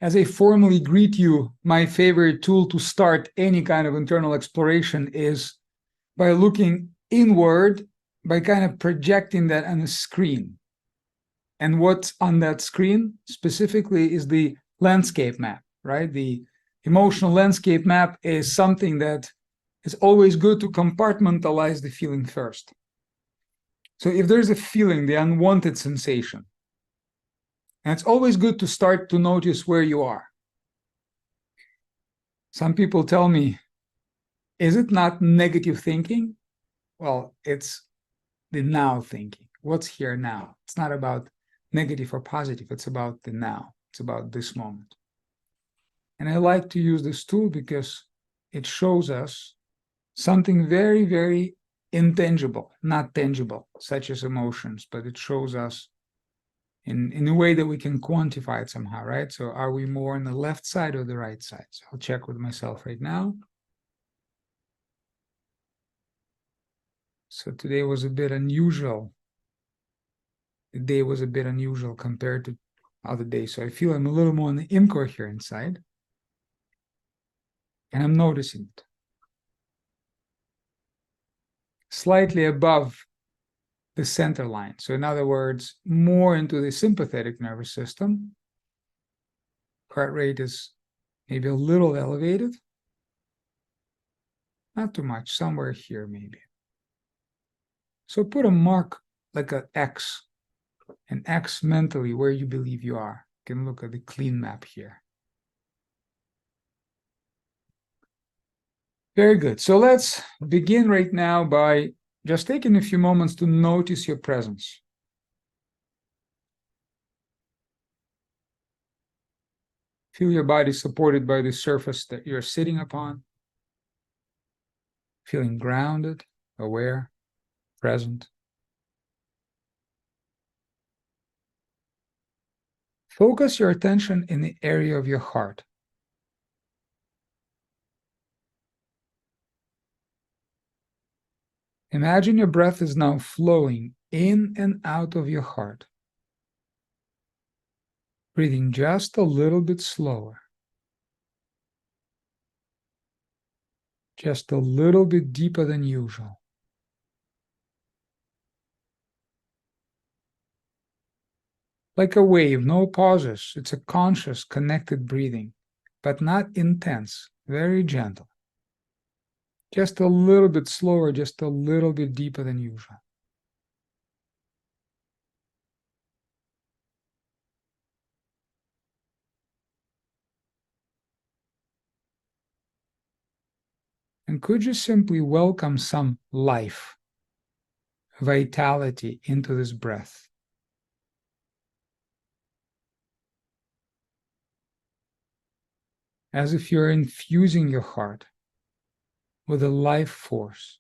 As I formally greet you, my favorite tool to start any kind of internal exploration is by looking inward, by kind of projecting that on a screen. And what's on that screen specifically is the landscape map, right? The emotional landscape map is something that is always good to compartmentalize the feeling first. So if there's a feeling, the unwanted sensation, and it's always good to start to notice where you are. Some people tell me, is it not negative thinking? Well, it's the now thinking. What's here now? It's not about negative or positive. It's about the now. It's about this moment. And I like to use this tool because it shows us something very, very intangible, not tangible, such as emotions, but it shows us in a way that we can quantify it somehow, right? So are we more on the left side or the right side? So I'll check with myself right now. So today was a bit unusual. The day was a bit unusual compared to other days. So I feel I'm a little more on the incoherent side. And I'm noticing it. Slightly above the center line. So in other words, more into the sympathetic nervous system. Heart rate is maybe a little elevated. Not too much, somewhere here maybe. So put a mark like an X mentally where you believe you are. You can look at the clean map here. Very good. So let's begin right now by just taking a few moments to notice your presence. Feel your body supported by the surface that you're sitting upon. Feeling grounded, aware, present. Focus your attention in the area of your heart. Imagine your breath is now flowing in and out of your heart. Breathing just a little bit slower. Just a little bit deeper than usual. Like a wave, no pauses. It's a conscious, connected breathing, but not intense, very gentle. Just a little bit slower, just a little bit deeper than usual. And could you simply welcome some life, vitality into this breath? As if you're infusing your heart with a life force.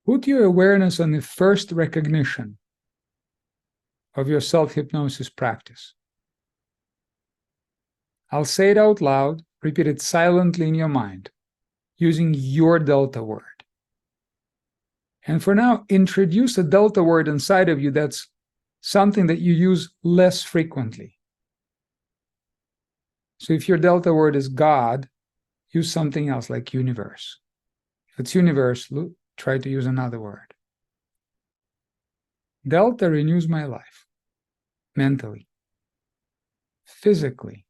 Put your awareness on the first recognition of your self-hypnosis practice. I'll say it out loud, repeat it silently in your mind, using your Delta word. And for now, introduce a Delta word inside of you that's something that you use less frequently. So if your Delta word is God, use something else like universe. If it's universe, try to use another word. Delta renews my life, mentally, physically,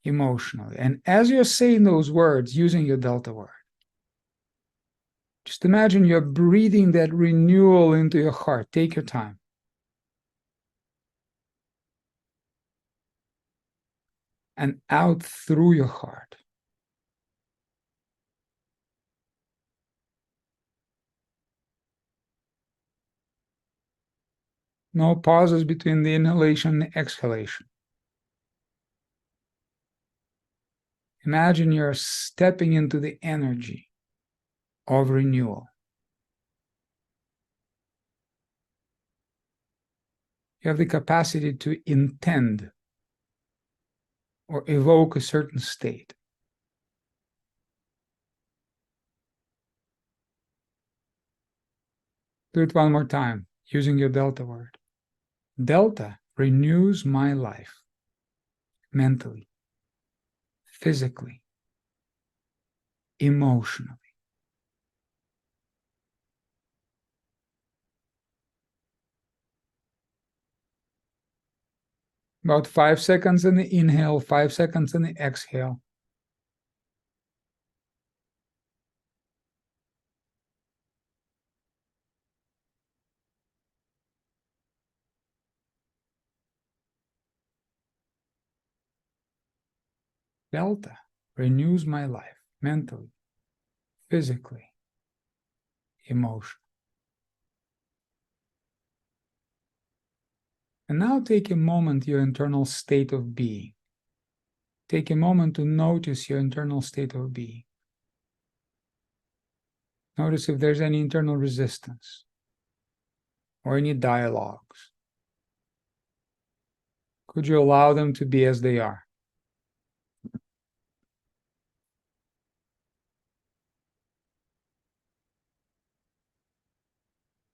emotionally. And as you're saying those words, using your Delta word, just imagine you're breathing that renewal into your heart. Take your time. And out through your heart. No pauses between the inhalation and the exhalation. Imagine you're stepping into the energy of renewal. You have the capacity to intend or evoke a certain state. Do it one more time using your delta word. Delta renews my life mentally, physically, emotionally. About 5 seconds in the inhale, 5 seconds in the exhale. Delta renews my life mentally, physically, emotionally. And now take a moment, your internal state of being. Take a moment to notice your internal state of being. Notice if there's any internal resistance or any dialogues. Could you allow them to be as they are?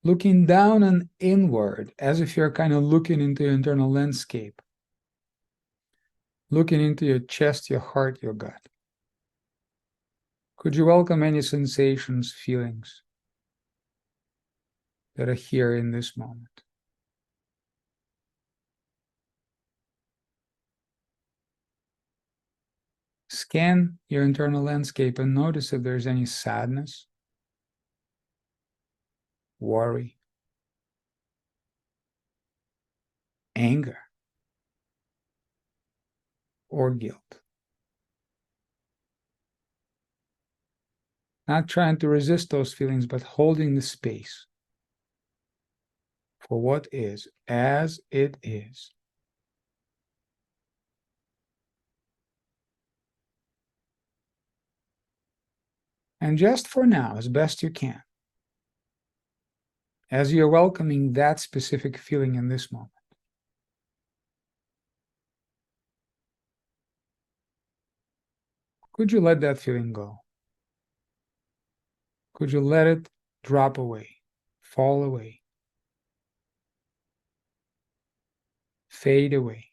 Looking down and inward, as if you're kind of looking into your internal landscape. Looking into your chest, your heart, your gut. Could you welcome any sensations, feelings that are here in this moment? Scan your internal landscape and notice if there's any sadness, worry, anger, or guilt. Not trying to resist those feelings, but holding the space for what is, as it is. And just for now, as best you can, as you're welcoming that specific feeling in this moment, could you let that feeling go? Could you let it drop away, fall away, fade away,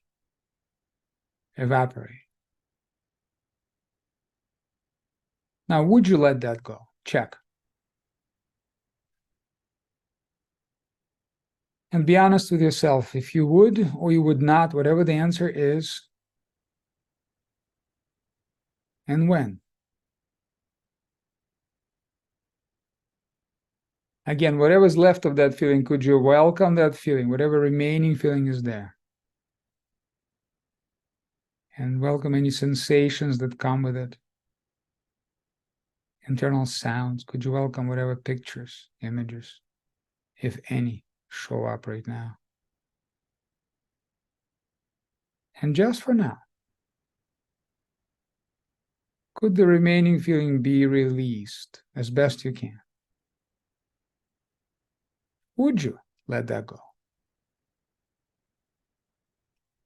evaporate? Now, would you let that go? Check. And be honest with yourself. If you would or you would not, whatever the answer is, and when. Again, whatever's left of that feeling, could you welcome that feeling, whatever remaining feeling is there? And welcome any sensations that come with it. Internal sounds. Could you welcome whatever pictures, images, if any, show up right now? And just for now, could the remaining feeling be released as best you can? Would you let that go?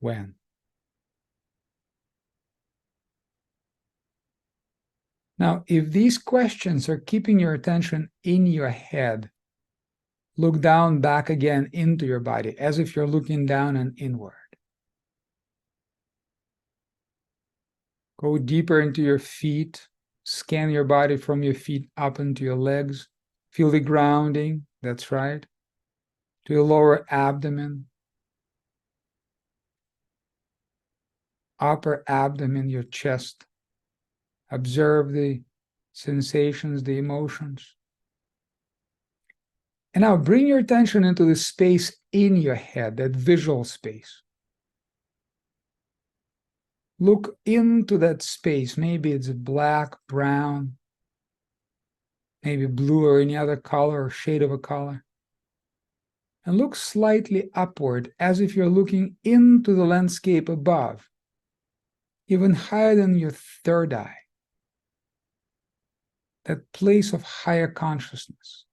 When? Now, if these questions are keeping your attention in your head, look down, back again into your body, as if you're looking down and inward. Go deeper into your feet. Scan your body from your feet up into your legs. Feel the grounding, that's right, to your lower abdomen, upper abdomen, your chest. Observe the sensations, the emotions. And now bring your attention into the space in your head, that visual space. Look into that space. Maybe it's black, brown, maybe blue or any other color or shade of a color. And look slightly upward as if you're looking into the landscape above, even higher than your third eye, that place of higher consciousness.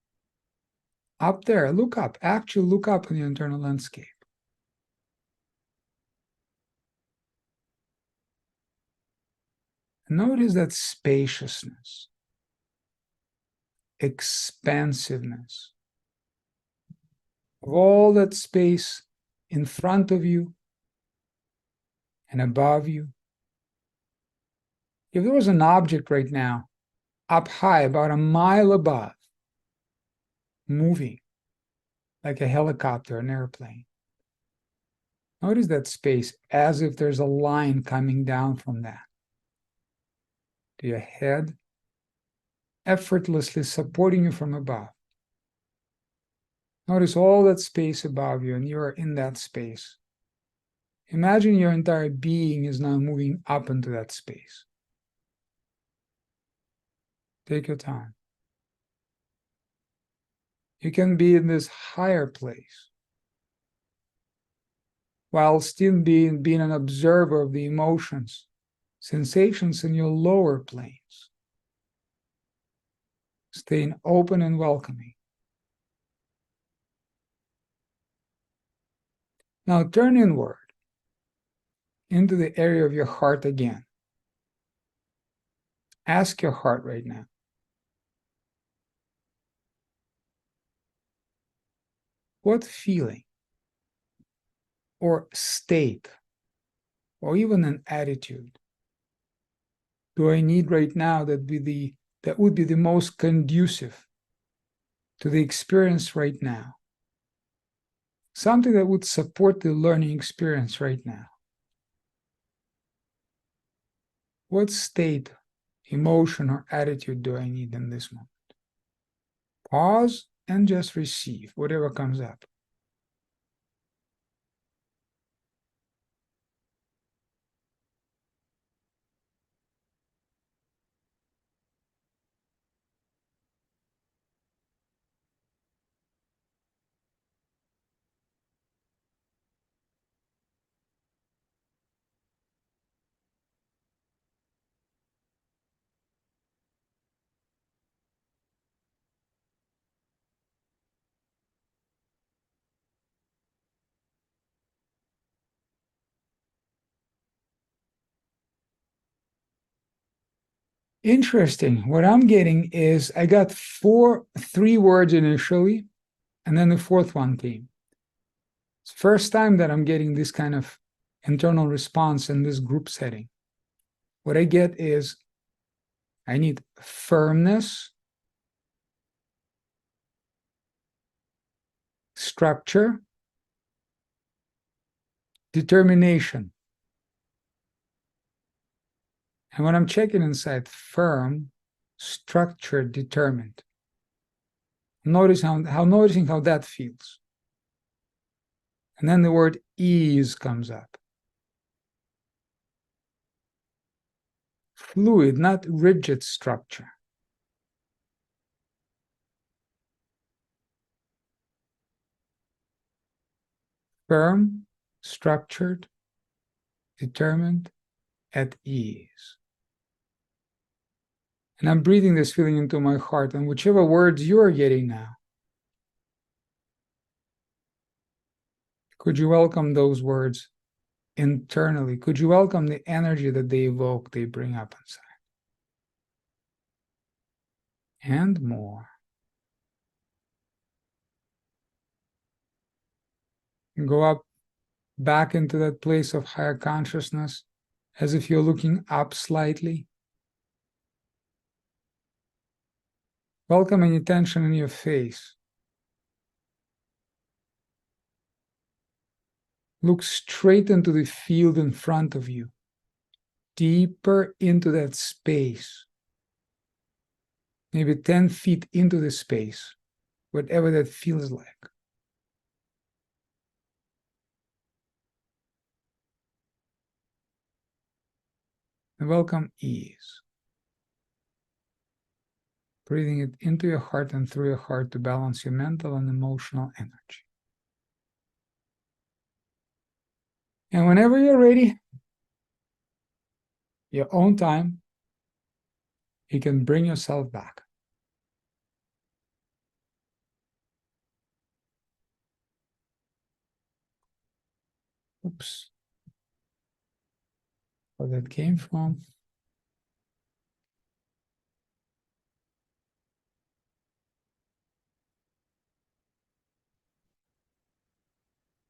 Up there, look up, actually look up in the internal landscape. Notice that spaciousness, expansiveness, of all that space in front of you and above you. If there was an object right now up high, about a mile above, moving like a helicopter, an airplane, notice that space as if there's a line coming down from that to your head, effortlessly supporting you from above. Notice all that space above you, and you're in that space. Imagine your entire being is now moving up into that space. Take your time. You can be in this higher place while still being an observer of the emotions, sensations in your lower planes. Staying open and welcoming. Now turn inward into the area of your heart again. Ask your heart right now, what feeling or state or even an attitude do I need right now that would be the most conducive to the experience right now? Something that would support the learning experience right now. What state, emotion, or attitude do I need in this moment? Pause and just receive whatever comes up. Interesting. What I'm getting is I got three words initially, and then the fourth one came. It's the first time that I'm getting this kind of internal response in this group setting. What I get is I need firmness, structure, determination. And when I'm checking inside, firm, structured, determined. Noticing how that feels. And then the word ease comes up. Fluid, not rigid structure. Firm, structured, determined, at ease. And I'm breathing this feeling into my heart, and whichever words you are getting now, could you welcome those words internally? Could you welcome the energy that they evoke, they bring up inside? And more. And go up back into that place of higher consciousness, as if you're looking up slightly. Welcome any tension in your face. Look straight into the field in front of you, deeper into that space, maybe 10 feet into the space, whatever that feels like. And welcome ease. Breathing it into your heart and through your heart to balance your mental and emotional energy. And whenever you're ready, your own time, you can bring yourself back. Oops. Where that came from.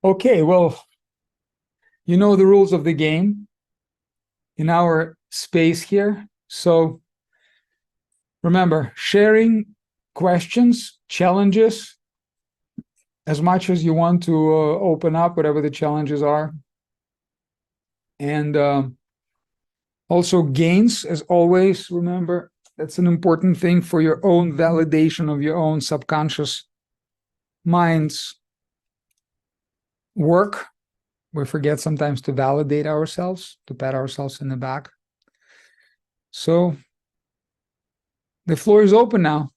Okay, well, you know the rules of the game in our space here. So remember, sharing questions, challenges, as much as you want to open up, whatever the challenges are. And also gains, as always, remember, that's an important thing for your own validation of your own subconscious mind's work. We forget sometimes to validate ourselves, to pat ourselves in the back. So the floor is open now.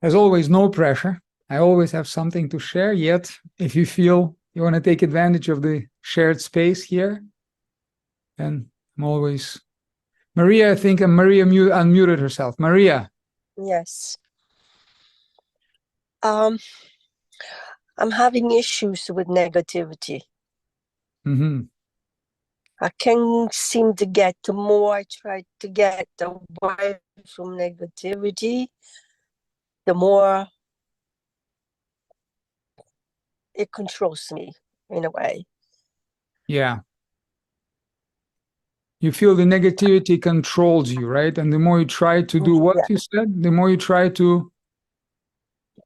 As always, no pressure. I always have something to share, yet if you feel you want to take advantage of the shared space here, then I'm always... Maria, I think Maria unmuted herself. Maria. Yes. I'm having issues with negativity. Mm-hmm. I can't seem to get, the more I try to get away from negativity, the more it controls me in a way. Yeah. You feel the negativity controls you, right? And the more you try to do what you said, the more you try to...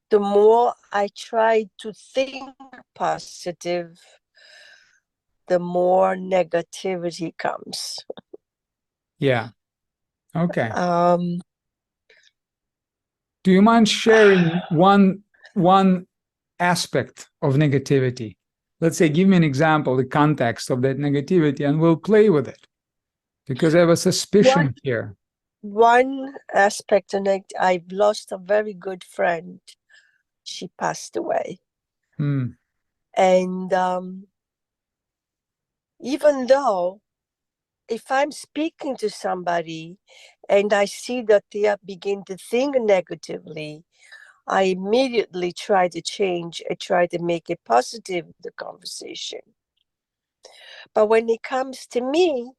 The more I try to think positive, the more negativity comes. Yeah. Okay. Um, Do you mind sharing one aspect of negativity? Let's say, give me an example, the context of that negativity, and we'll play with it. Because I have a suspicion here. One aspect of it, I've lost a very good friend. She passed away. Hmm. And even though if I'm speaking to somebody and I see that they are begin to think negatively, I immediately try to change. I try to make it positive, the conversation. But when it comes to me,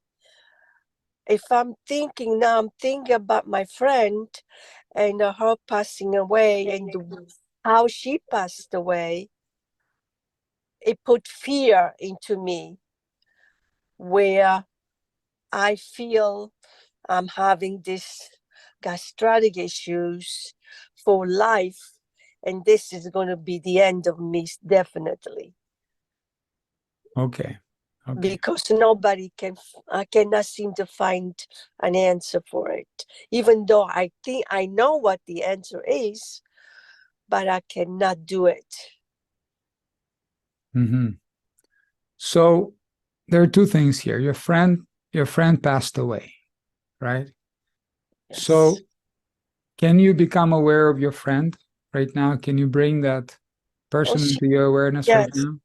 if I'm thinking about my friend and her passing away and how she passed away, it put fear into me where I feel I'm having this gastritic issues for life, and this is going to be the end of me, definitely. Okay. Because nobody I cannot seem to find an answer for it. Even though I think I know what the answer is, but I cannot do it. Mm-hmm. So there are two things here. Your friend passed away, right? Yes. So can you become aware of your friend right now? Can you bring that person into your awareness right now?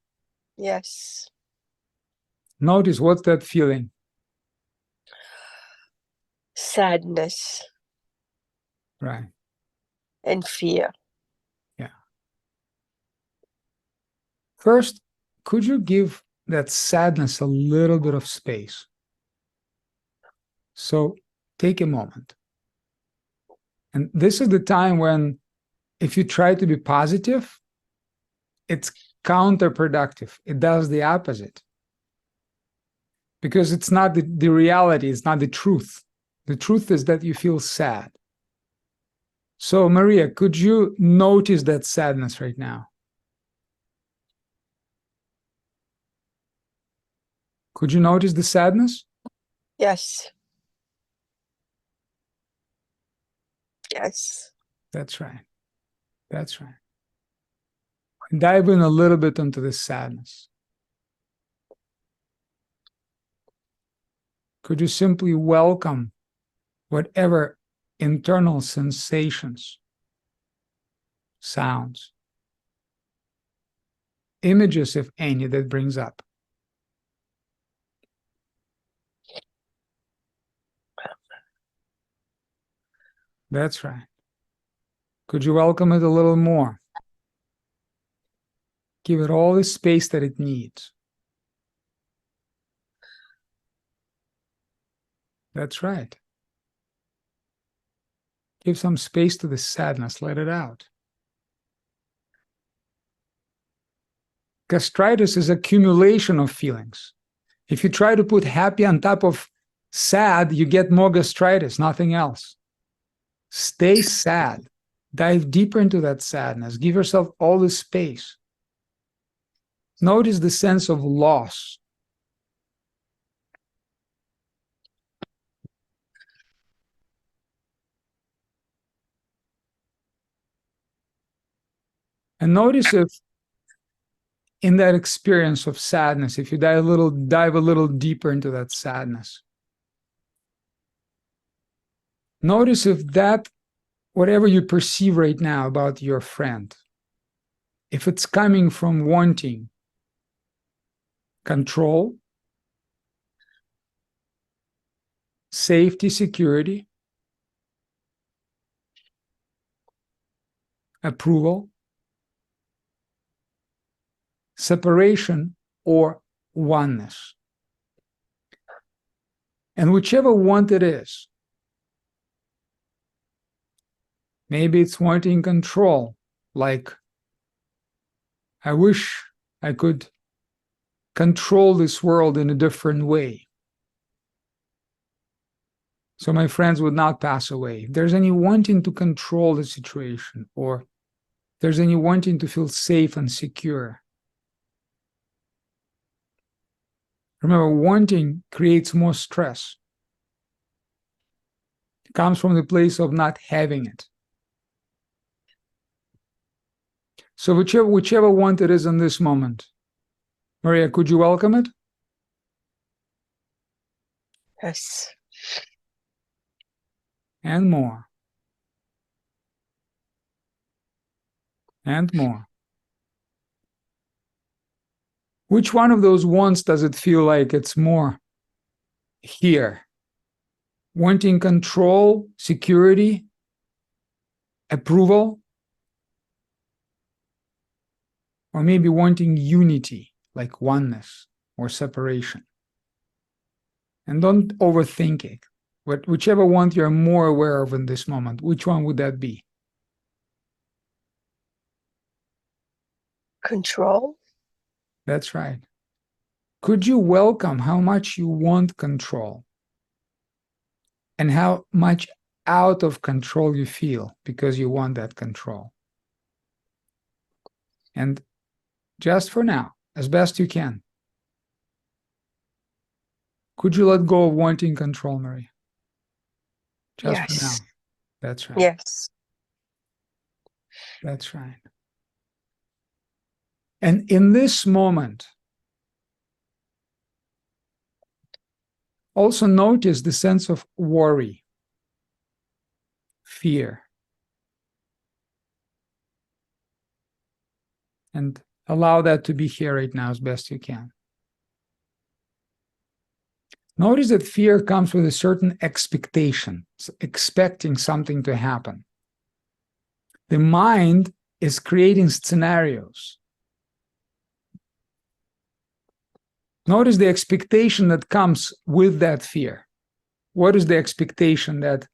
Yes. Notice, what's that feeling? Sadness. Right. And fear. Yeah. First, could you give that sadness a little bit of space? So take a moment. And this is the time when, if you try to be positive, it's counterproductive. It does the opposite. Because it's not the reality, it's not the truth. The truth is that you feel sad. So, Maria, could you notice that sadness right now? Could you notice the sadness? Yes. Yes. That's right. That's right. Dive in a little bit into the sadness. Could you simply welcome whatever internal sensations, sounds, images, if any, that brings up? That's right. Could you welcome it a little more? Give it all the space that it needs. That's right. Give some space to the sadness, let it out. Gastritis is accumulation of feelings. If you try to put happy on top of sad, you get more gastritis, nothing else. Stay sad. Dive deeper into that sadness. Give yourself all the space. Notice the sense of loss. And notice if in that experience of sadness, if you dive a little deeper into that sadness, notice if that, whatever you perceive right now about your friend, if it's coming from wanting control, safety, security, approval, separation, or oneness. And whichever want it is, maybe it's wanting control, like, I wish I could control this world in a different way, so my friends would not pass away. If there's any wanting to control the situation, or if there's any wanting to feel safe and secure, remember, wanting creates more stress. It comes from the place of not having it. So whichever want it is in this moment, Maria, could you welcome it? Yes. And more. And more. Which one of those wants does it feel like it's more here? Wanting control, security, approval? Or maybe wanting unity, like oneness or separation? And don't overthink it. Whichever one you're more aware of in this moment, which one would that be? Control. That's right. Could you welcome how much you want control and how much out of control you feel because you want that control? And just for now, as best you can, could you let go of wanting control, Maria? Just for now. Yes. That's right. Yes. That's right. And in this moment, also notice the sense of worry, fear, and allow that to be here right now as best you can. Notice that fear comes with a certain expectation, expecting something to happen. The mind is creating scenarios. Notice the expectation that comes with that fear. What is the expectation that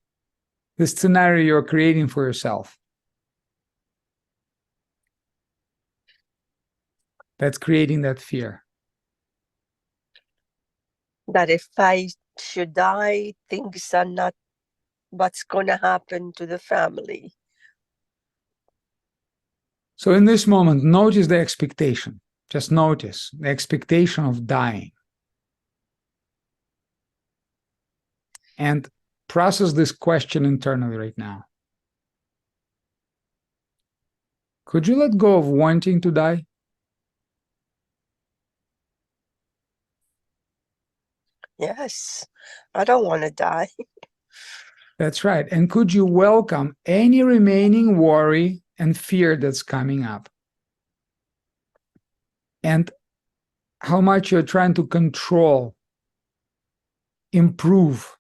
the scenario you're creating for yourself that's creating that fear? That if I should die, things are not what's going to happen to the family. So in this moment, notice the expectation. Just notice the expectation of dying. And process this question internally right now. Could you let go of wanting to die? Yes. I don't want to die. That's right. And could you welcome any remaining worry and fear that's coming up? And how much you're trying to control, improve,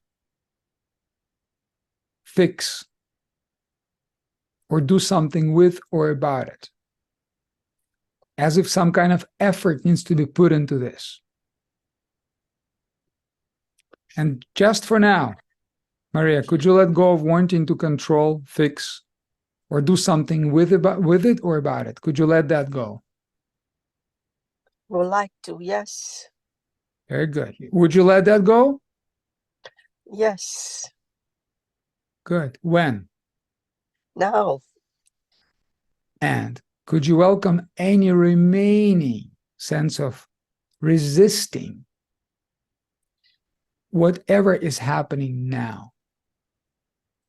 fix, or do something with or about it. As if some kind of effort needs to be put into this. And just for now, Maria, could you let go of wanting to control, fix, or do something with it or about it? Could you let that go? Would like to, yes. Very good. Would you let that go? Yes. Good. When? Now. And could you welcome any remaining sense of resisting whatever is happening now?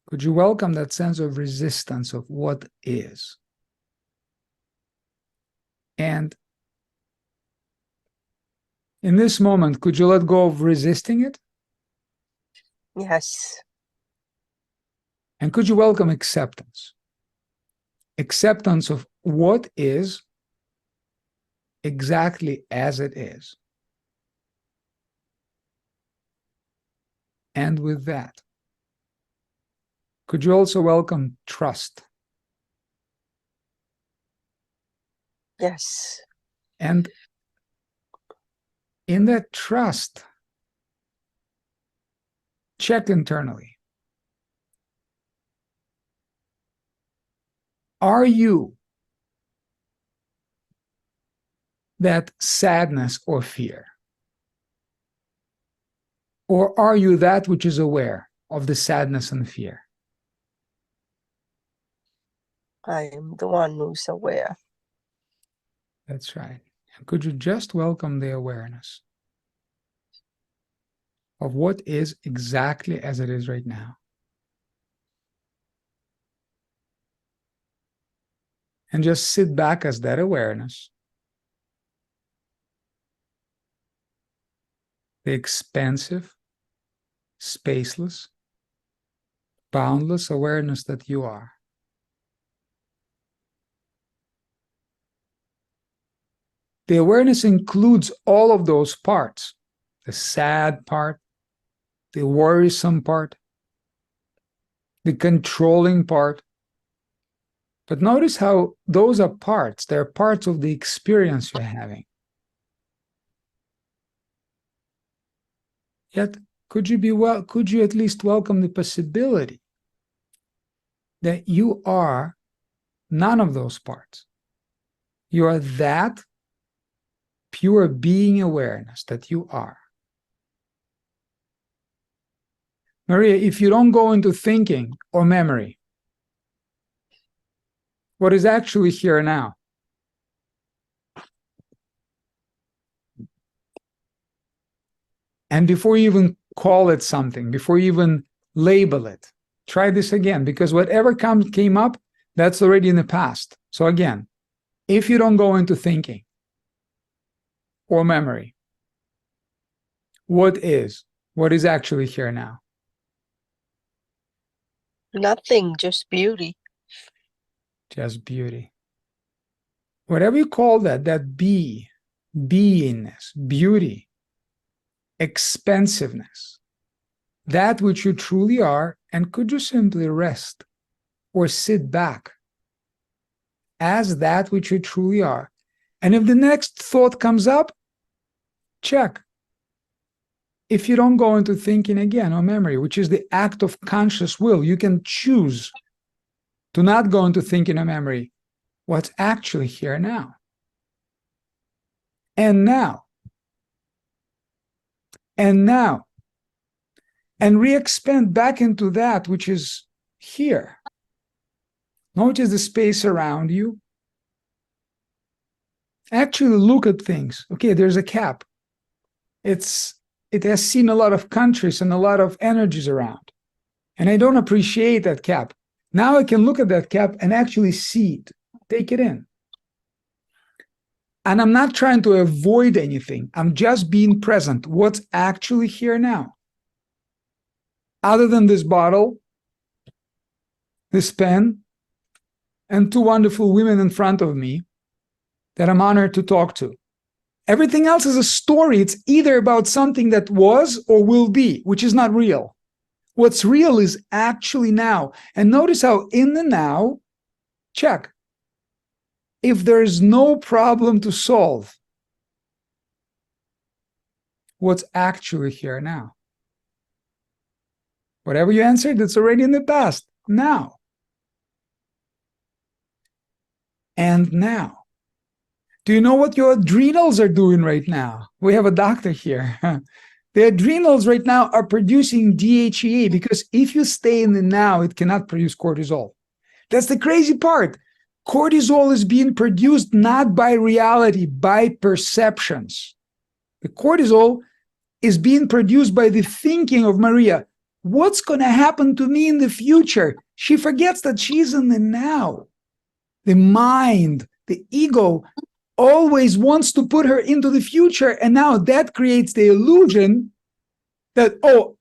Could you welcome that sense of resistance of what is? And in this moment, could you let go of resisting it? Yes. And could you welcome acceptance? Acceptance of what is exactly as it is. And with that, could you also welcome trust? Yes. And in that trust, check internally. Are you that sadness or fear? Or are you that which is aware of the sadness and fear? I am the one who's aware. That's right. And could you just welcome the awareness of what is exactly as it is right now? And just sit back as that awareness, the expansive, spaceless, boundless awareness that you are. The awareness includes all of those parts, the sad part, the worrisome part, the controlling part. But notice how those are parts. They're parts of the experience you're having. Yet, could you at least welcome the possibility that you are none of those parts? You are that pure being awareness that you are. Maria, if you don't go into thinking or memory, what is actually here now? And before you even call it something, before you even label it, try this again, because whatever came up, that's already in the past. So again, if you don't go into thinking or memory, what is actually here now? Nothing, just beauty. Just beauty. Whatever you call that beingness, beauty, expansiveness, that which you truly are, and could you simply rest or sit back as that which you truly are? And if the next thought comes up, check. If you don't go into thinking again or memory, which is the act of conscious will, you can choose to not go into thinking or memory what's actually here now. And now. And now. And re-expand back into that which is here. Notice the space around you. Actually look at things. Okay, there's a cap. It has seen a lot of countries and a lot of energies around. And I don't appreciate that cap. Now I can look at that cap and actually see it, take it in. And I'm not trying to avoid anything. I'm just being present. What's actually here now? Other than this bottle, this pen, and two wonderful women in front of me that I'm honored to talk to. Everything else is a story. It's either about something that was or will be, which is not real. What's real is actually now. And notice how in the now, check. If there's no problem to solve, what's actually here now? Whatever you answered, it's already in the past. Now. And now. Do you know what your adrenals are doing right now? We have a doctor here. The adrenals right now are producing DHEA because if you stay in the now, it cannot produce cortisol. That's the crazy part. Cortisol is being produced not by reality, by perceptions. The cortisol is being produced by the thinking of Maria. What's going to happen to me in the future? She forgets that she's in the now. The mind, the ego, always wants to put her into the future. And now that creates the illusion that, oh,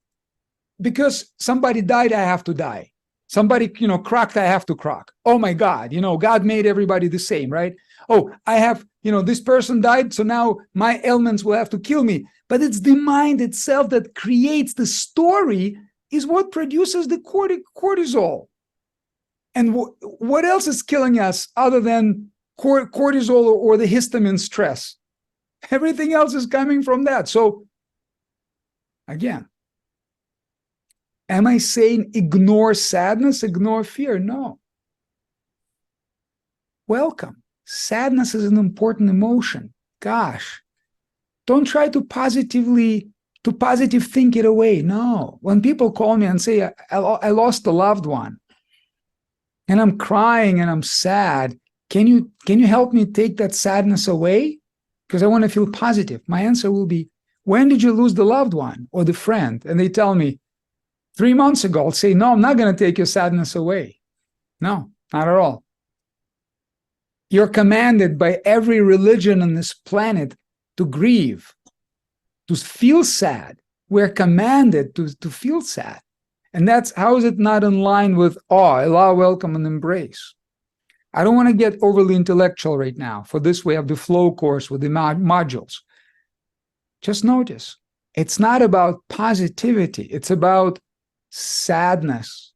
because somebody died, I have to die. Somebody, crocked, I have to crock. Oh my God, God made everybody the same, right? Oh, I have, this person died, so now my ailments will have to kill me. But it's the mind itself that creates the story, is what produces the cortisol. And what else is killing us other than cortisol or the histamine stress? Everything else is coming from that. So again, am I saying ignore sadness, ignore fear? No. Welcome. Sadness is an important emotion. Gosh, don't try to positive think it away. No. When people call me and say, I lost a loved one, and I'm crying and I'm sad, can you help me take that sadness away? Because I want to feel positive. My answer will be, when did you lose the loved one or the friend? And they tell me, 3 months ago. I'll say, no, I'm not going to take your sadness away. No, not at all. You're commanded by every religion on this planet to grieve, to feel sad. We're commanded to feel sad. And that's, how is it not in line with awe, allow, welcome, and embrace? I don't want to get overly intellectual right now. For this, we have the flow course with the modules. Just notice, it's not about positivity. It's about sadness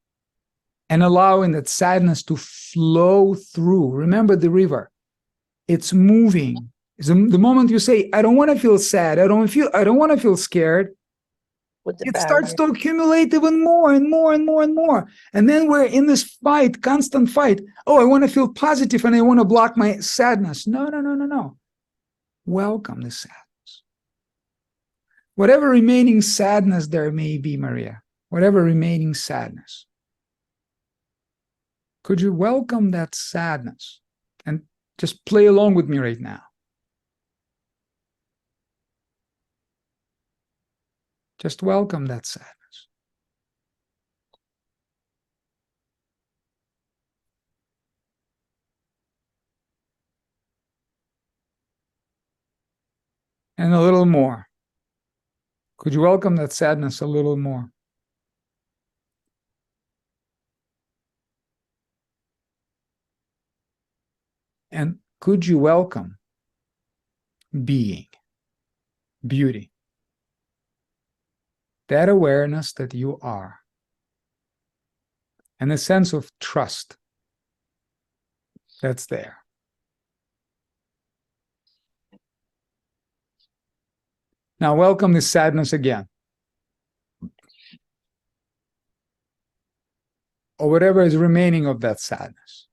and allowing that sadness to flow through. Remember the river. It's moving. The moment you say, I don't want to feel sad, I don't want to feel scared, it starts to accumulate even more and more and more and more. And then we're in this fight, constant fight. Oh, I want to feel positive and I want to block my sadness. No. Welcome the sadness. Whatever remaining sadness there may be, Maria, whatever remaining sadness, could you welcome that sadness and just play along with me right now? Just welcome that sadness. And a little more. Could you welcome that sadness a little more? And could you welcome being, beauty, that awareness that you are, and a sense of trust that's there? Now welcome the sadness again, or whatever is remaining of that sadness.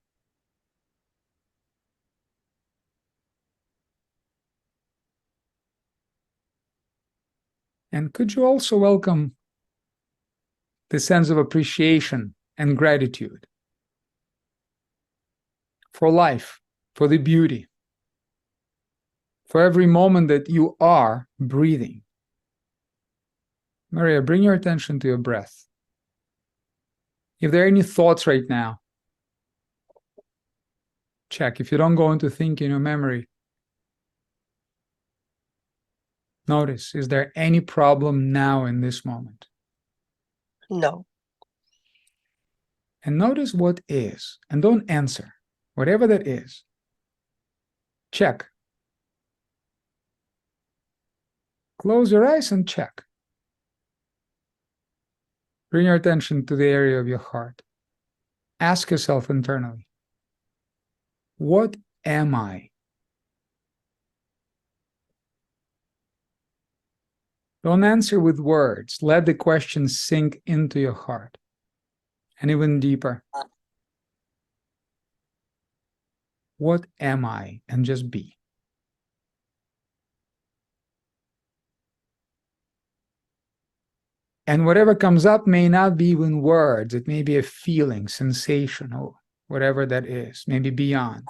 And could you also welcome the sense of appreciation and gratitude for life, for the beauty, for every moment that you are breathing? Maria, bring your attention to your breath. If there are any thoughts right now, check. If you don't go into thinking or memory, notice, is there any problem now in this moment? No. And notice what is, and don't answer. Whatever that is, check. Close your eyes and check. Bring your attention to the area of your heart. Ask yourself internally, what am I? Don't answer with words. Let the question sink into your heart and even deeper. What am I? And just be. And whatever comes up may not be in words. It may be a feeling, sensation, or whatever that is, maybe beyond.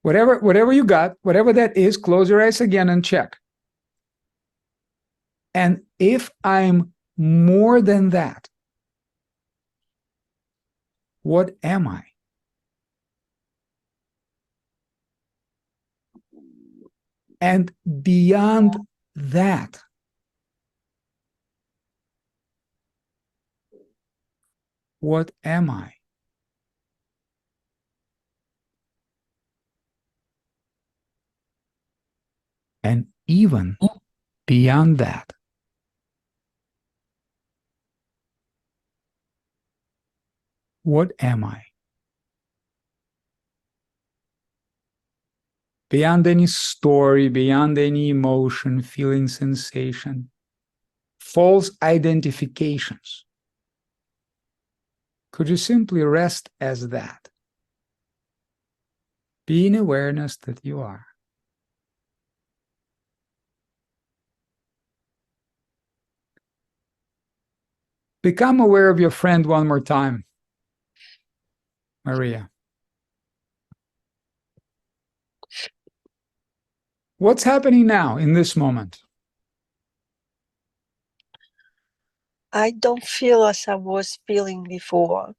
Whatever you got, whatever that is, close your eyes again and check. And if I'm more than that, what am I? And beyond that, what am I? And even beyond that, what am I? Beyond any story, beyond any emotion, feeling, sensation, false identifications. Could you simply rest as that? Be in awareness that you are. Become aware of your friend one more time, Maria. What's happening now in this moment? I don't feel as I was feeling before.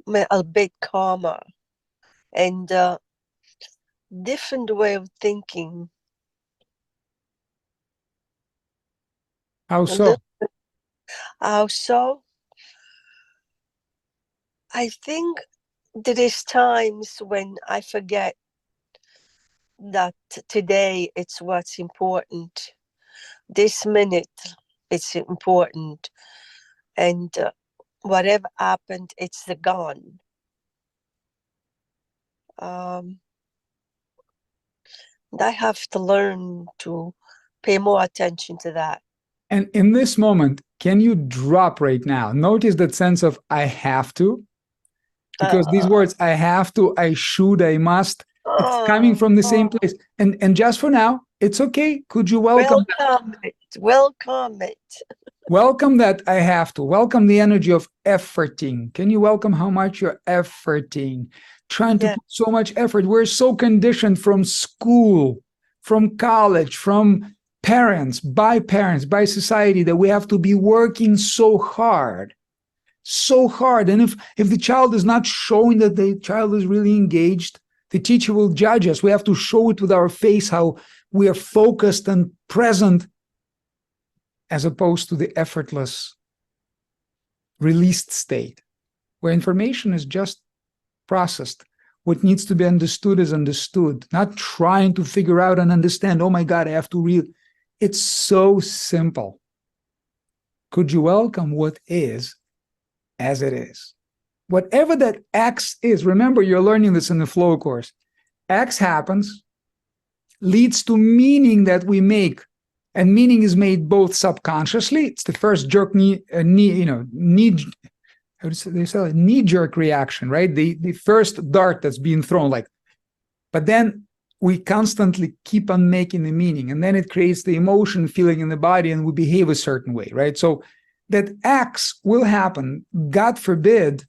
I'm a bit calmer and different way of thinking. How so? How so? I think there is times when I forget that today it's what's important. This minute it's important, and whatever happened, it's gone. I have to learn to pay more attention to that. And in this moment, can you drop right now? Notice that sense of I have to, because these words, I have to, I should, I must, it's coming from the same place. And just for now, it's okay. Could you welcome it? Welcome it. Welcome that I have to. Welcome the energy of efforting. Can you welcome how much you're efforting? Trying to put so much effort. We're so conditioned from school, from college, from parents, by society, that we have to be working so hard. So hard. And if the child is not showing that the child is really engaged, the teacher will judge us. We have to show it with our face how we are focused and present, as opposed to the effortless, released state, where information is just processed. What needs to be understood is understood, not trying to figure out and understand, oh my God, I have to read. It's so simple. Could you welcome what is as it is? Whatever that X is, remember, you're learning this in the flow course. X happens, leads to meaning that we make. And meaning is made both subconsciously. It's the first jerk knee-jerk reaction, right? The first dart that's being thrown, like, but then we constantly keep on making the meaning, and then it creates the emotion feeling in the body, and we behave a certain way, right? So that acts will happen, God forbid,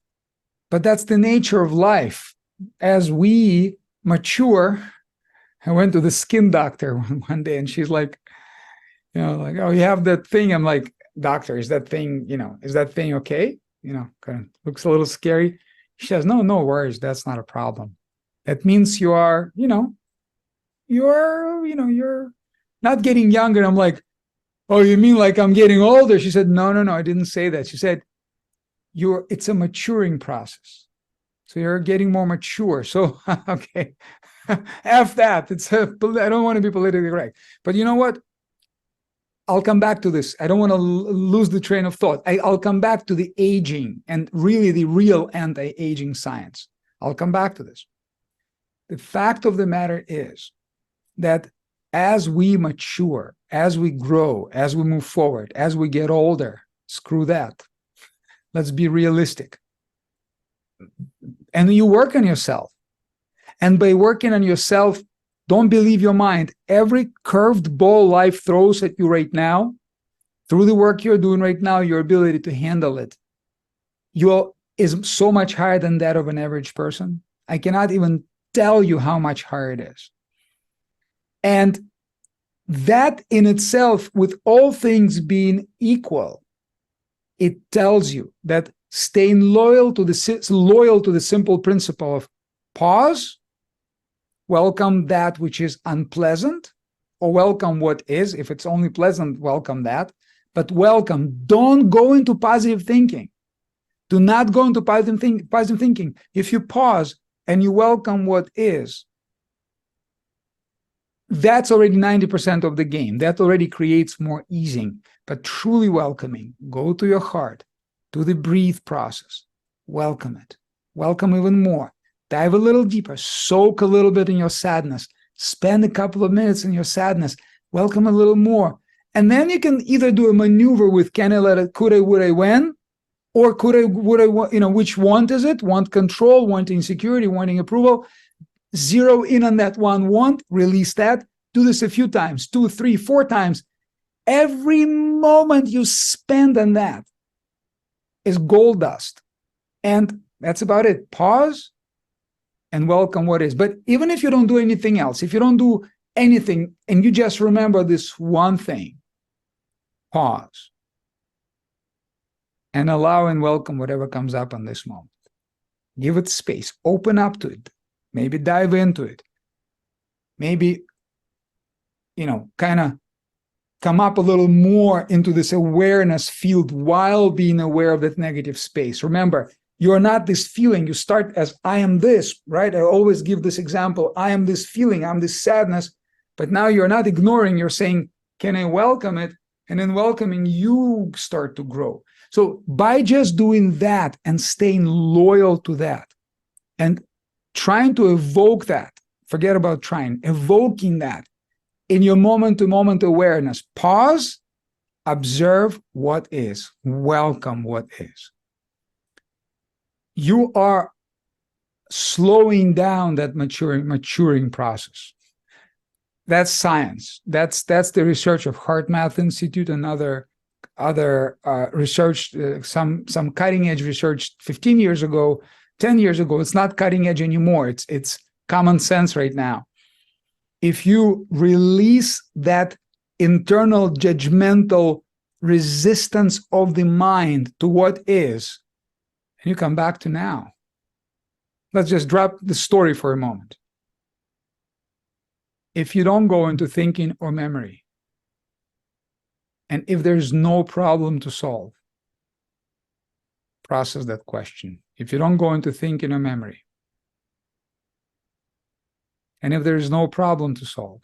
but that's the nature of life. As we mature, I went to the skin doctor one day, and she's like, like, oh, you have that thing. I'm like, doctor, is that thing okay? Kind of looks a little scary. She says, no worries. That's not a problem. That means you're not getting younger. I'm like, oh, you mean like I'm getting older? She said, no, I didn't say that. She said, it's a maturing process. So you're getting more mature. So, okay, F that. I don't want to be politically correct, but you know what? I'll come back to this. I don't want to lose the train of thought. I'll come back to the aging and really the real anti-aging science. I'll come back to this. The fact of the matter is that as we mature, as we grow, as we move forward, as we get older, screw that. Let's be realistic. And you work on yourself. And by working on yourself, don't believe your mind. Every curved ball life throws at you right now, through the work you're doing right now, your ability to handle it is so much higher than that of an average person. I cannot even tell you how much higher it is. And that in itself, with all things being equal, it tells you that staying loyal to the simple principle of pause, welcome that which is unpleasant, or welcome what is. If it's only pleasant, welcome that. But welcome, don't go into positive thinking. Do not go into positive thinking. If you pause and you welcome what is, that's already 90% of the game. That already creates more easing. But truly welcoming, go to your heart, do the breathe process, welcome it, welcome even more, dive a little deeper, soak a little bit in your sadness, spend a couple of minutes in your sadness, welcome a little more. And then you can either do a maneuver with can I let it, could I, would I, when, or could I, would I, which want is it? Want control, wanting insecurity, wanting approval. Zero in on that one want, release that. Do this a few times, 2, 3, 4 times. Every moment you spend on that is gold dust. And that's about it. Pause and welcome what is. But even if you don't do anything else, if you don't do anything and you just remember this one thing, pause and allow and welcome whatever comes up on this moment. Give it space, open up to it, maybe dive into it, maybe, kind of come up a little more into this awareness field while being aware of that negative space. Remember, you're not this feeling. You start as I am this, right? I always give this example. I am this feeling, I'm this sadness. But now you're not ignoring, you're saying, can I welcome it? And in welcoming, you start to grow. So by just doing that and staying loyal to that and trying to evoke that, forget about trying, evoking that in your moment-to-moment awareness, pause, observe what is, welcome what is. You are slowing down that maturing process. That's science. That's the research of Heart Math Institute and other research, some cutting edge research 15 years ago, 10 years ago. It's not cutting edge anymore. It's common sense right now. If you release that internal judgmental resistance of the mind to what is, and you come back to now. Let's just drop the story for a moment. If you don't go into thinking or memory, and if there's no problem to solve, process that question. If you don't go into thinking or memory, and if there is no problem to solve,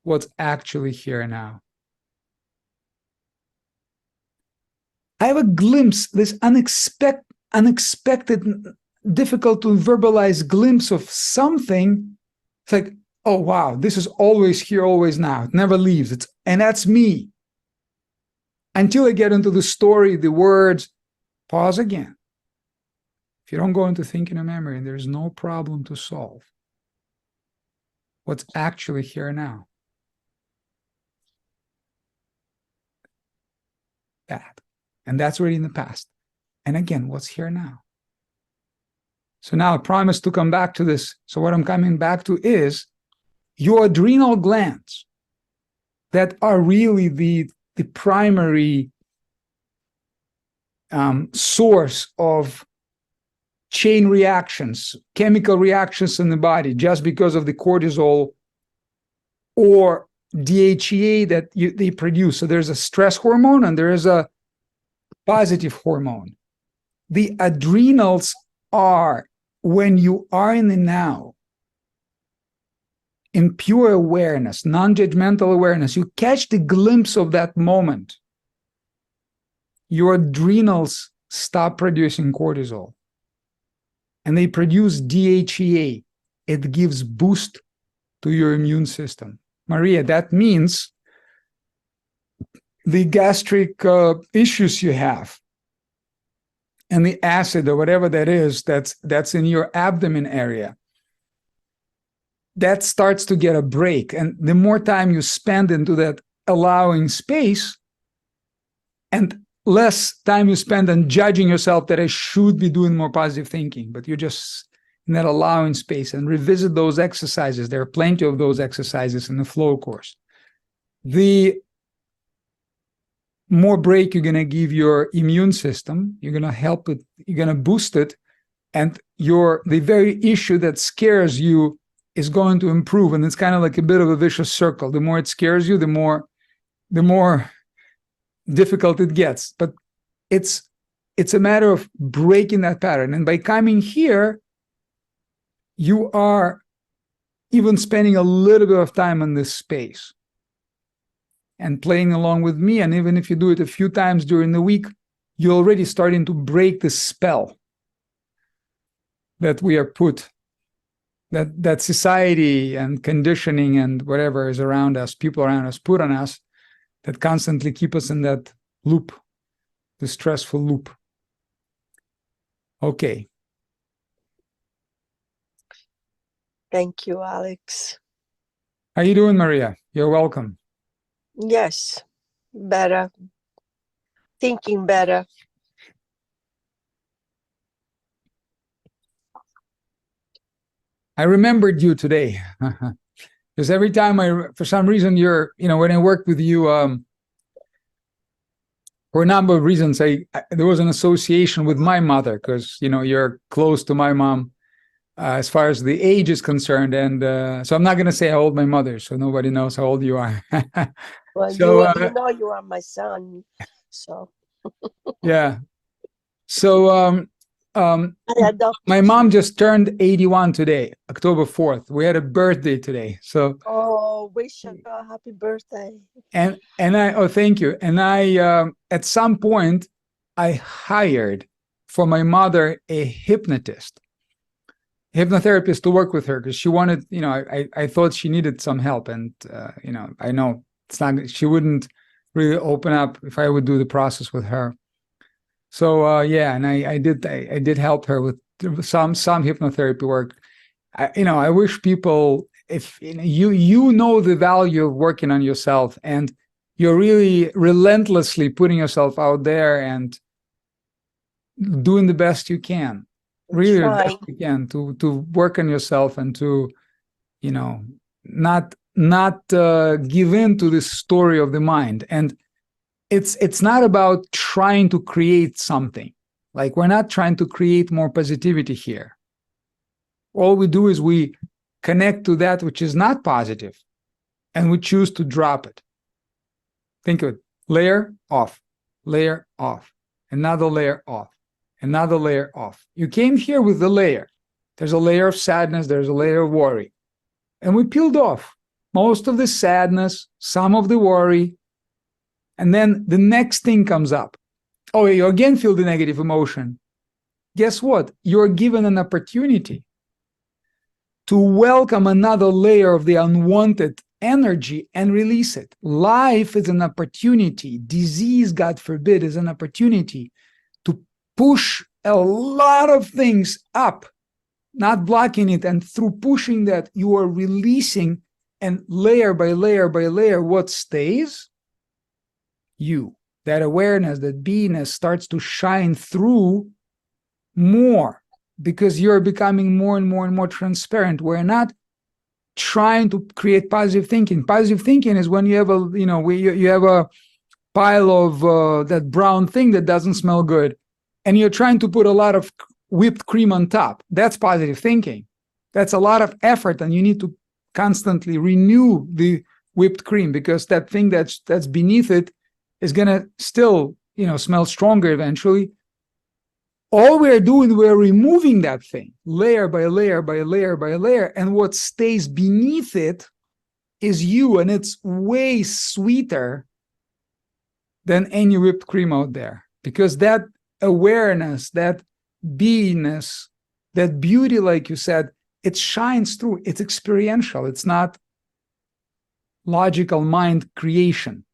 what's actually here now? I have a glimpse, this unexpected, difficult to verbalize glimpse of something. It's like, oh, wow, this is always here, always now. It never leaves. And that's me. Until I get into the story, the words, pause again. If you don't go into thinking or memory, there's no problem to solve. What's actually here now? That. And that's already in the past. And again, what's here now? So now I promise to come back to this. So what I'm coming back to is your adrenal glands that are really the primary source of chain reactions, chemical reactions in the body, just because of the cortisol or DHEA that they produce. So there's a stress hormone and there is a positive hormone. The adrenals are, when you are in the now, in pure awareness, non-judgmental awareness, you catch the glimpse of that moment, your adrenals stop producing cortisol and they produce DHEA. It gives boost to your immune system. Maria, that means the gastric issues you have and the acid or whatever that is that's in your abdomen area, that starts to get a break. And the more time you spend into that allowing space, and less time you spend on judging yourself that I should be doing more positive thinking, but you're just in that allowing space, and revisit those exercises. There are plenty of those exercises in the flow course. The more break you're going to give your immune system, you're going to help it, you're going to boost it, and the very issue that scares you is going to improve. And it's kind of like a bit of a vicious circle. The more it scares you, the more difficult it gets. But it's a matter of breaking that pattern. And by coming here, you are even spending a little bit of time in this space and playing along with me. And even if you do it a few times during the week, you're already starting to break the spell that we are put, that society and conditioning and whatever is around us, people around us put on us, that constantly keep us in that loop, the stressful loop. Okay. Thank you, Alex. How you doing, Maria? You're welcome. Yes, better. Thinking better. I remembered you today because every time for some reason when I worked with you, for a number of reasons, there was an association with my mother because, you're close to my mom as far as the age is concerned. And so I'm not going to say how old my mother is, so nobody knows how old you are. Well, so, you are my son, so. Yeah. So my mom just turned 81 today, October 4th. We had a birthday today. So wish her a happy birthday. And thank you. And I at some point I hired for my mother a hypnotherapist to work with her, because she wanted, I thought she needed some help, and I know she wouldn't really open up if I would do the process with her. So and I did help her with some hypnotherapy work. I wish people, if you know the value of working on yourself, and you're really relentlessly putting yourself out there and doing the best you can, really the best you can to work on yourself, and to not give in to this story of the mind. And it's not about trying to create something. Like, we're not trying to create more positivity here. All we do is we connect to that which is not positive, and we choose to drop it. Think of it: layer off, another layer off, another layer off. You came here with the layer. There's a layer of sadness, there's a layer of worry. And we peeled off most of the sadness, some of the worry, and then the next thing comes up. Oh, you again feel the negative emotion. Guess what? You're given an opportunity to welcome another layer of the unwanted energy and release it. Life is an opportunity. Disease, God forbid, is an opportunity to push a lot of things up, not blocking it. And through pushing that, you are releasing, and layer by layer by layer, what stays? You. That awareness, that beingness starts to shine through more, because you're becoming more and more and more transparent. We're not trying to create positive thinking. Positive thinking is when you have you have a pile of that brown thing that doesn't smell good, and you're trying to put a lot of whipped cream on top. That's positive thinking. That's a lot of effort, and you need to constantly renew the whipped cream, because that thing that's beneath it is going to still, smell stronger eventually. All we're doing, we're removing that thing layer by layer by layer by layer, and what stays beneath it is you, and it's way sweeter than any whipped cream out there, because that awareness, that beingness, that beauty, like you said, it shines through. It's experiential. It's not logical mind creation.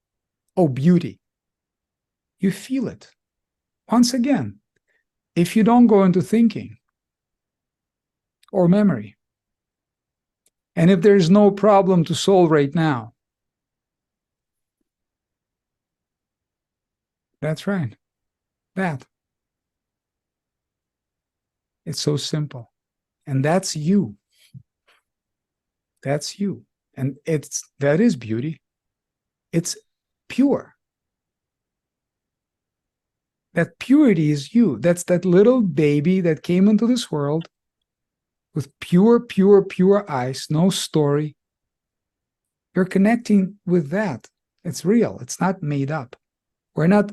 Oh, beauty. You feel it. Once again, if you don't go into thinking or memory, and if there's no problem to solve right now, that's right. That. It's so simple. And that's you. That's you. And that is beauty. It's pure. That purity is you. That's that little baby that came into this world with pure, pure, pure eyes, no story. You're connecting with that. It's real. It's not made up. We're not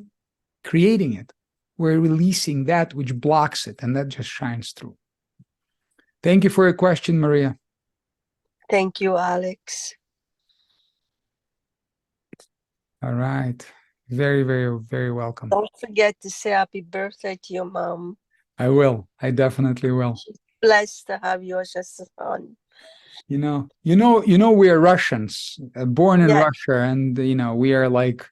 creating it. We're releasing that which blocks it, and that just shines through. Thank you for your question, Maria. Thank you, Alex. All right. Very, very, very welcome. Don't forget to say happy birthday to your mom. I will. I definitely will. She's blessed to have you as a son. We are Russians, born in Yes. Russia, and we are like,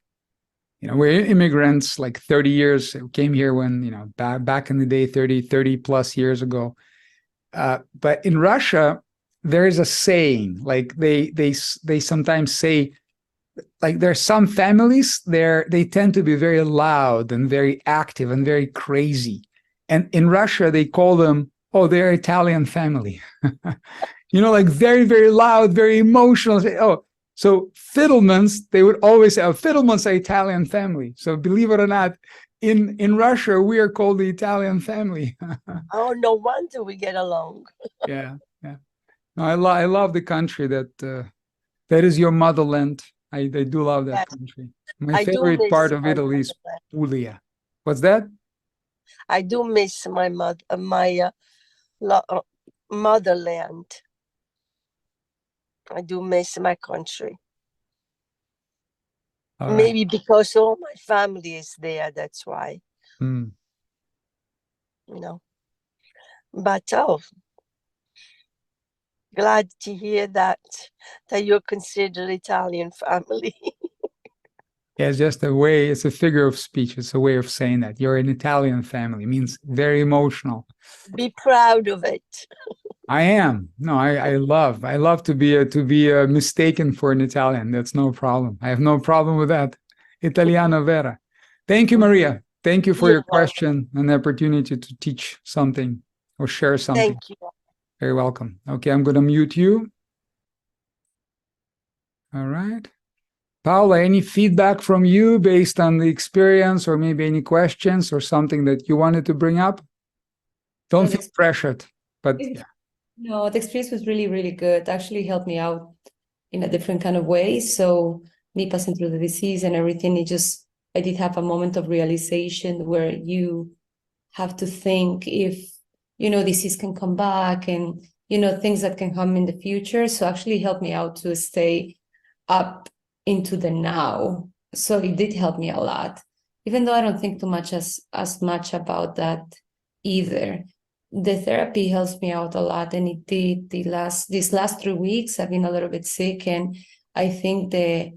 we're immigrants. Like 30 years, came here when back in the day, 30 plus years ago. But in Russia, there is a saying, like they sometimes say, like there's some families there, they tend to be very loud and very active and very crazy. And in Russia, they call them, oh, they're Italian family. Like very, very loud, very emotional. Oh, so Fiddlemans, they would always say, oh, Fiddlemans are Italian family. So believe it or not, in Russia, we are called the Italian family. Oh, no wonder we get along. Yeah. No, I love the country that is your motherland. I do love that country. My favorite part of Italy is Puglia. What's that? I do miss my motherland. I do miss my country. Maybe because all my family is there, that's why. But glad to hear that you're considered Italian family. Yeah, it's just a way, it's a figure of speech. It's a way of saying that you're an Italian family. It means very emotional. Be proud of it. I am. No, I love to be mistaken for an Italian. That's no problem. I have no problem with that. Italiano vera. Thank you, Maria. Thank you for your question and the opportunity to teach something or share something. Thank you. Very welcome. Okay, I'm going to mute you. All right. Paula, any feedback from you based on the experience, or maybe any questions or something that you wanted to bring up? Don't feel pressured, but yeah. No, the experience was really, really good. Actually helped me out in a different kind of way. So me passing through the disease and everything, I did have a moment of realization where you have to think if, disease can come back and, things that can come in the future. So actually helped me out to stay up into the now. So it did help me a lot, even though I don't think too much as much about that either. The therapy helps me out a lot, and it did these last 3 weeks. I've been a little bit sick, and I think the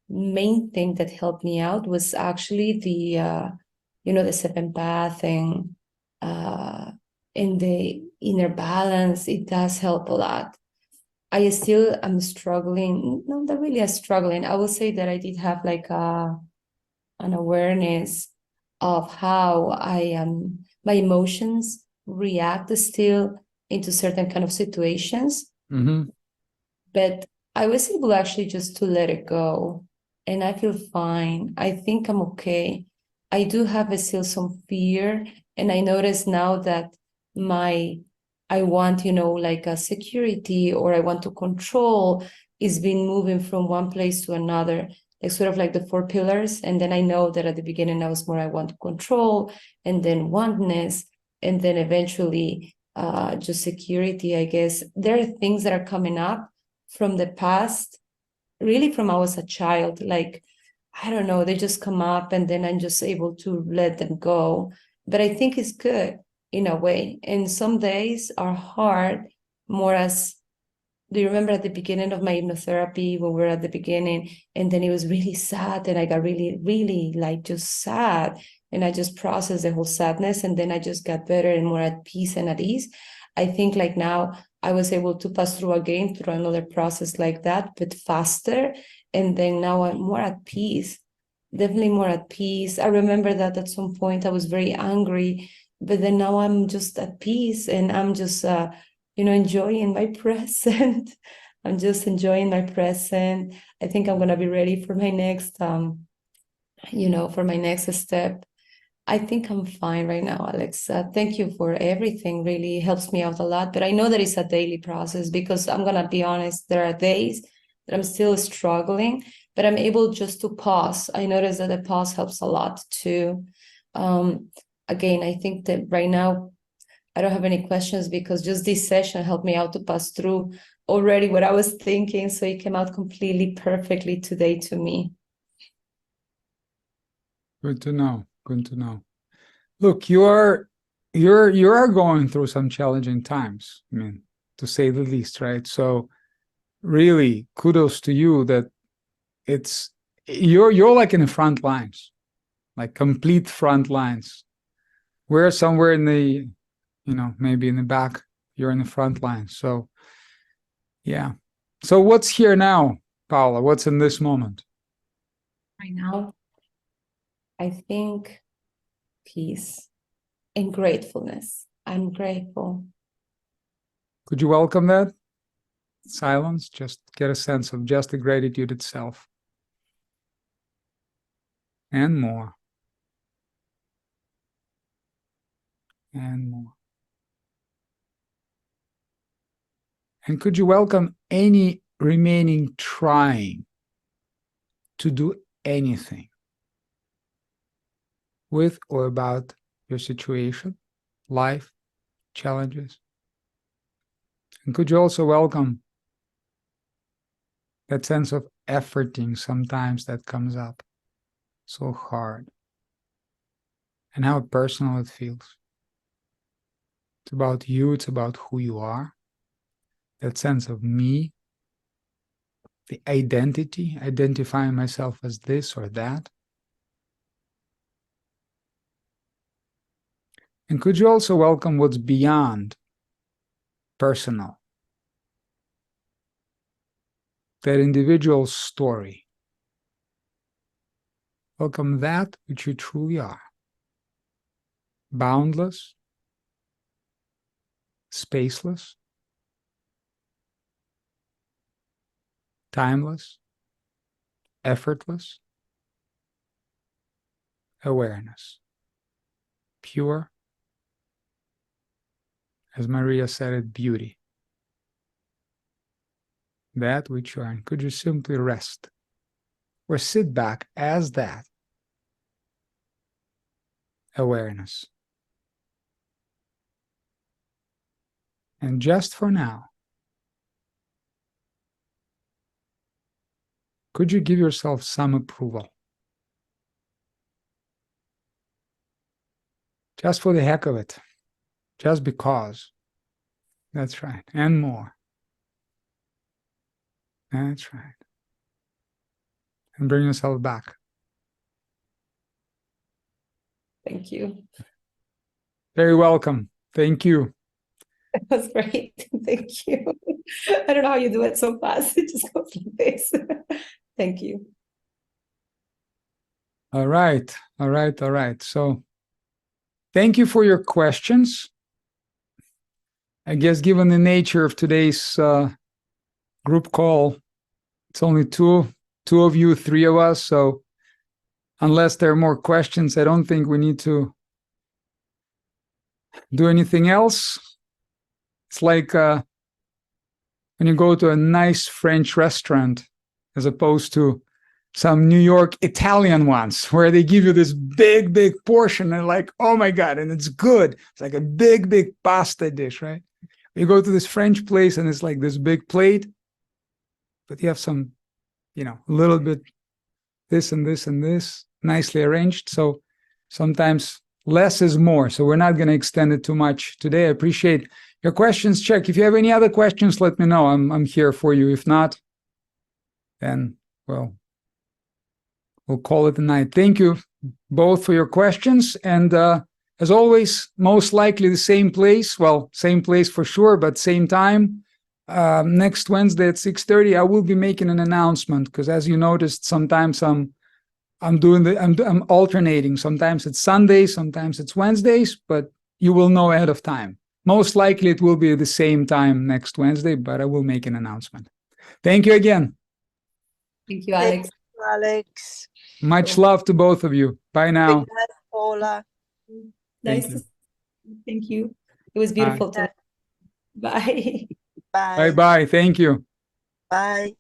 main thing that helped me out was actually the seventh path and the inner balance. It does help a lot. I still am struggling, not really struggling. I will say that I did have like an awareness of how my emotions react still into certain kind of situations. But I was able actually just to let it go, and I feel fine. I think I'm okay. I do have still some fear, and I notice now that I want, like a security, or I want to control, is been moving from one place to another, like sort of like the 4 pillars. And then I know that at the beginning I was more, I want to control, and then oneness, and then eventually just security, I guess. There are things that are coming up from the past, really from I was a child, like, I don't know, they just come up and then I'm just able to let them go. But I think it's good in a way. And some days are hard, more as do you remember at the beginning of my hypnotherapy when we were at the beginning, and then it was really sad, and I got really, really like just sad, and I just processed the whole sadness, and then I just got better and more at peace and at ease. I think like now I was able to pass through again through another process like that, but faster. And then now I'm more at peace, definitely more at peace. I remember that at some point I was very angry, but then now I'm just at peace, and I'm just, enjoying my present. I'm just enjoying my present. I think I'm going to be ready for my next, for my next step. I think I'm fine right now, Alex. Thank you for everything. Really helps me out a lot. But I know that it's a daily process, because I'm going to be honest, there are days that I'm still struggling, but I'm able just to pause. I notice that the pause helps a lot too. Again, I think that right now I don't have any questions, because just this session helped me out to pass through already what I was thinking. So it came out completely perfectly today to me. Good to know. Good to know. Look, you are going through some challenging times. I mean, to say the least, right? So really, kudos to you that you're like in the front lines, like complete front lines. We're somewhere in the, maybe in the back, you're in the front line. So yeah. So what's here now, Paula? What's in this moment? Right now, I think peace and gratefulness. I'm grateful. Could you welcome that? Silence, just get a sense of just the gratitude itself. And more. And more. And could you welcome any remaining trying to do anything with or about your situation, life, challenges? And could you also welcome that sense of efforting sometimes that comes up so hard, and how personal it feels? It's about you, it's about who you are, that sense of me, the identity, identifying myself as this or that. And could you also welcome what's beyond personal, that individual story? Welcome that which you truly are. Boundless, spaceless, timeless, effortless, awareness, pure, as Maria said it, beauty. That which you are. And could you simply rest or sit back as that awareness? And just for now, could you give yourself some approval? Just for the heck of it. Just because. That's right. And more. That's right. And bring yourself back. Thank you. Very welcome. Thank you. That's great. Thank you. I don't know how you do it so fast. It just goes like this. Thank you. All right. All right. All right. So thank you for your questions. I guess given the nature of today's group call, it's only two of you, three of us. So unless there are more questions, I don't think we need to do anything else. It's like when you go to a nice French restaurant as opposed to some New York Italian ones where they give you this big, big portion and like, oh my God, and it's good. It's like a big, big pasta dish, right? You go to this French place and it's like this big plate, but you have some, a little bit this and this and this nicely arranged. So sometimes less is more. So we're not going to extend it too much today. I appreciate your questions. Check. If you have any other questions, let me know. I'm here for you. If not, then, well, we'll call it a night. Thank you both for your questions. And as always, most likely the same place. Well, same place for sure, but same time. Next Wednesday at 6:30, I will be making an announcement because, as you noticed, sometimes I'm alternating. Sometimes it's Sundays, sometimes it's Wednesdays, but you will know ahead of time. Most likely it will be the same time next Wednesday, but I will make an announcement. Thank you again. Thank you, Alex. Thank you, Alex. Much love to both of you. Bye now. Good night, Paula. Nice to thank you. It was beautiful to Bye. Bye. Bye-bye. Thank you. Bye.